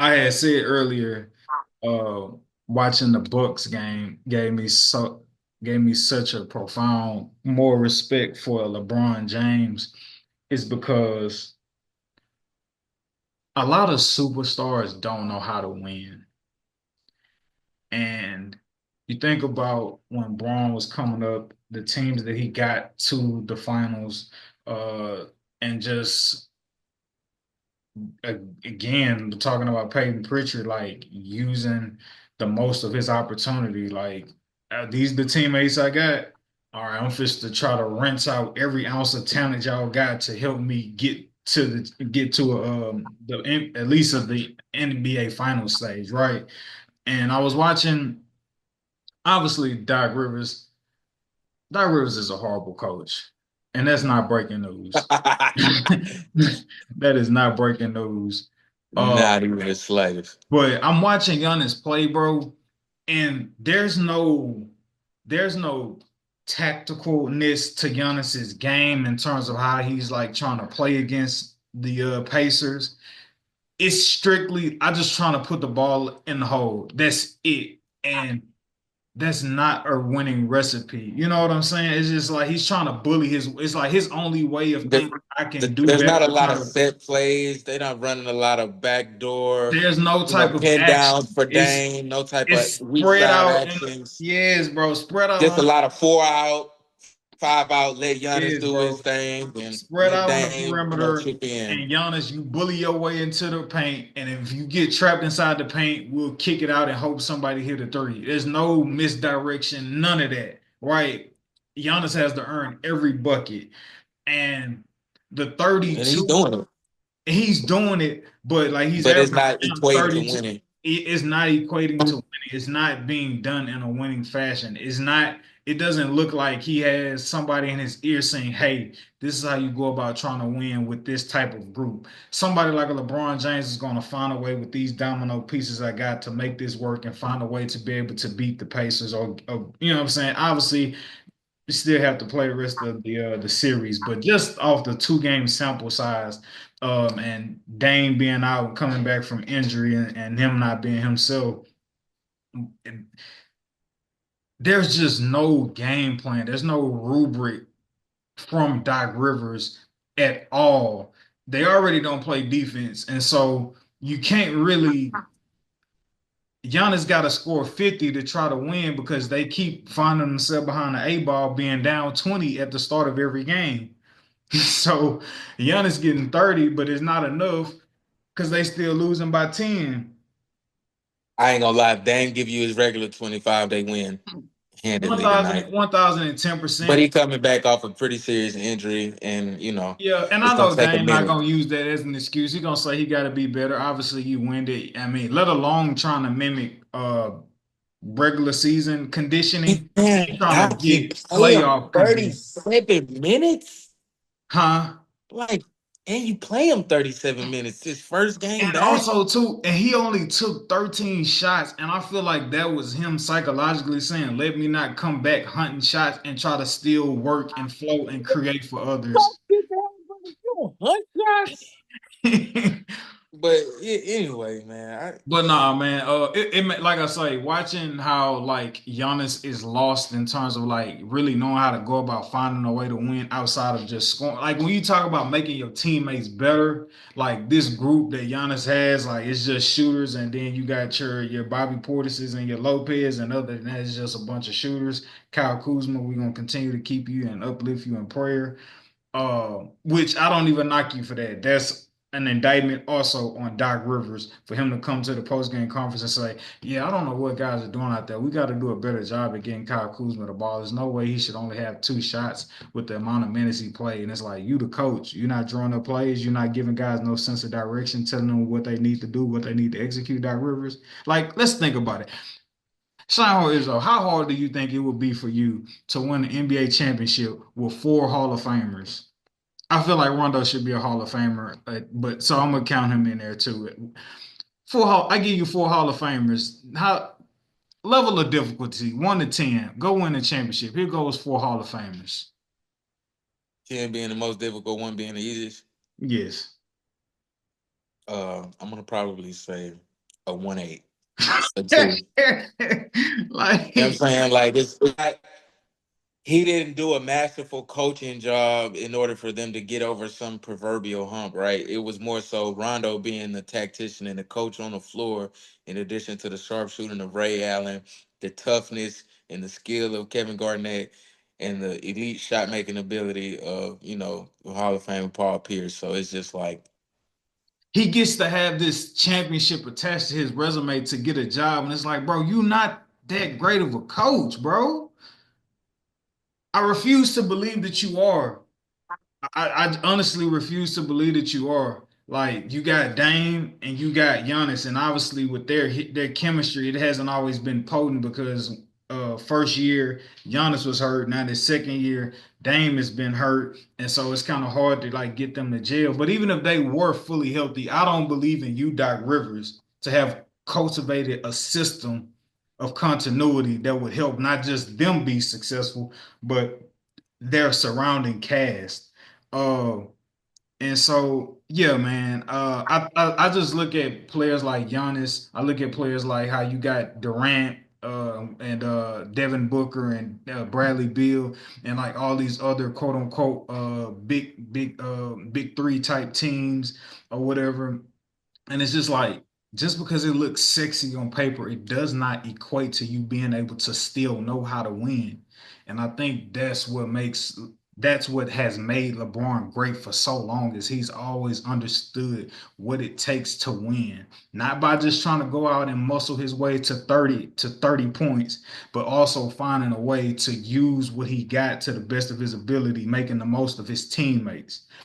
I had said earlier, uh, watching the Bucks game gave me such a profound more respect for LeBron James is because a lot of superstars don't know how to win. And you think about when Braun was coming up, the teams that he got to the finals, and just again talking about Peyton Pritchard, like using the most of his opportunity. Like these the teammates I got. All right, I'm just to try to rinse out every ounce of talent y'all got to help me get to at least of the NBA final stage, right? And I was watching, obviously, Doc Rivers. Doc Rivers is a horrible coach, and that's not breaking news. That is not breaking news. Uh, Not even the slightest. but I'm watching Giannis play, bro, and there's no tacticalness to Giannis's game in terms of how he's like trying to play against the Pacers. It's strictly I just trying to put the ball in the hole. That's it. And that's not a winning recipe. You know what I'm saying? It's just like he's trying to bully it's like his only way of The, thinking I can do there's better not a is lot try of to set plays. They're not running a lot of backdoor, there's no type of pin downs action. for Dame, no type of It's weak spread side out and actions. yes, bro, spread out Just on a lot of 4 out, 5 out, let Giannis yes, do his bro. thing, and Spread let out on the Dame, perimeter, chip in. and Giannis, you bully your way into the paint, and if you get trapped inside the paint, we'll kick it out and hope somebody hit a three. There's no misdirection, none of that, right? Giannis has to earn every bucket, and the And he's 32, doing it. he's doing it, but like he's But it's averaging not around equating to 32. winning. It's not equating to winning. It's not being done in a winning fashion. It doesn't look like he has somebody in his ear saying, hey, this is how you go about trying to win with this type of group. Somebody like a LeBron James is going to find a way with these domino pieces I got to make this work and find a way to be able to beat the Pacers or you know what I'm saying? Obviously, you still have to play the rest of the series, but just off the 2 game sample size, and Dame being out, coming back from injury, and him not being himself, there's just no game plan. There's no rubric from Doc Rivers at all. They already don't play defense, and so you can't really. Giannis got to score 50 to try to win because they keep finding themselves behind the A ball, being down 20 at the start of every game. So Giannis getting 30, but it's not enough because they still losing by 10. I ain't gonna lie. Dame give you his regular 25, they win handedly tonight. But 1,010%. he coming back off a pretty serious injury, and Yeah, and it's I gonna know take a Dame not minute. gonna use that as an excuse. He gonna say he gotta be better. Obviously, he win it. I mean, let alone trying to mimic regular season conditioning. He's Man, trying to Doc, you get play him playoff conditioning. 37 minutes? Huh? Like, and you play him 37 minutes. His first game And back. also too, and he only took 13 shots, and I feel like that was him psychologically saying, "Let me not come back hunting shots and try to still work and flow and create for others." Get down, brother. You hunt shots. But anyway, man, But nah, man. Like I say, watching how like Giannis is lost in terms of like really knowing how to go about finding a way to win outside of just scoring. Like when you talk about making your teammates better, like this group that Giannis has, like it's just shooters, and then you got your Bobby Portises and your Lopez, and other than that, it's just a bunch of shooters. Kyle Kuzma, we're gonna continue to keep you and uplift you in prayer. Which I don't even knock you for that. That's an indictment also on Doc Rivers for him to come to the post game conference and say, "Yeah, I don't know what guys are doing out there. We got to do a better job at getting Kyle Kuzma the ball. There's no way he should only have 2 shots with the amount of minutes he played." And it's like you, the coach, you're not drawing up plays. You're not giving guys no sense of direction, telling them what they need to do, what they need to execute. Doc Rivers, like, let's think about it. Sean Izzo, how hard do you think it would be for you to win an NBA championship with 4 Hall of Famers? I feel like Rondo should be a Hall of Famer, but so I'm gonna count him in there too. I give you 4 Hall of Famers. How level of difficulty, 1 to 10, go win a championship. Here goes 4 Hall of Famers. 10 being the most difficult, one being the easiest. Yes. I'm gonna probably say. a 1-8, a 2. You know what I'm Like saying? Like it's not, he didn't do a masterful coaching job in order for them to get over some proverbial hump, right? It was more so Rondo being the tactician and the coach on the floor, in addition to the sharpshooting of Ray Allen, the toughness and the skill of Kevin Garnett, and the elite shot making ability of, Hall of Fame Paul Pierce. So it's just like, he gets to have this championship attached to his resume to get a job, and it's like, bro, you not that great of a coach, bro. I refuse to believe that you are. I honestly refuse to believe that you are. Like you got Dame and you got Giannis, and obviously with their chemistry, it hasn't always been potent because first year Giannis was hurt, now the second year Dame has been hurt, and so it's kind of hard to like get them to jail. But even if they were fully healthy, I don't believe in you, Doc Rivers, to have cultivated a system of continuity that would help not just them be successful, but their surrounding cast. Uh, and so, yeah, man. I just look at players like Giannis. I look at players like how you got Durant and Devin Booker and Bradley Beal and like all these other quote unquote big three type teams or whatever. And it's just like, just because it looks sexy on paper, it does not equate to you being able to still know how to win. And I think that's what has made LeBron great for so long is he's always understood what it takes to win. Not by just trying to go out and muscle his way to 30 points, but also finding a way to use what he got to the best of his ability, making the most of his teammates.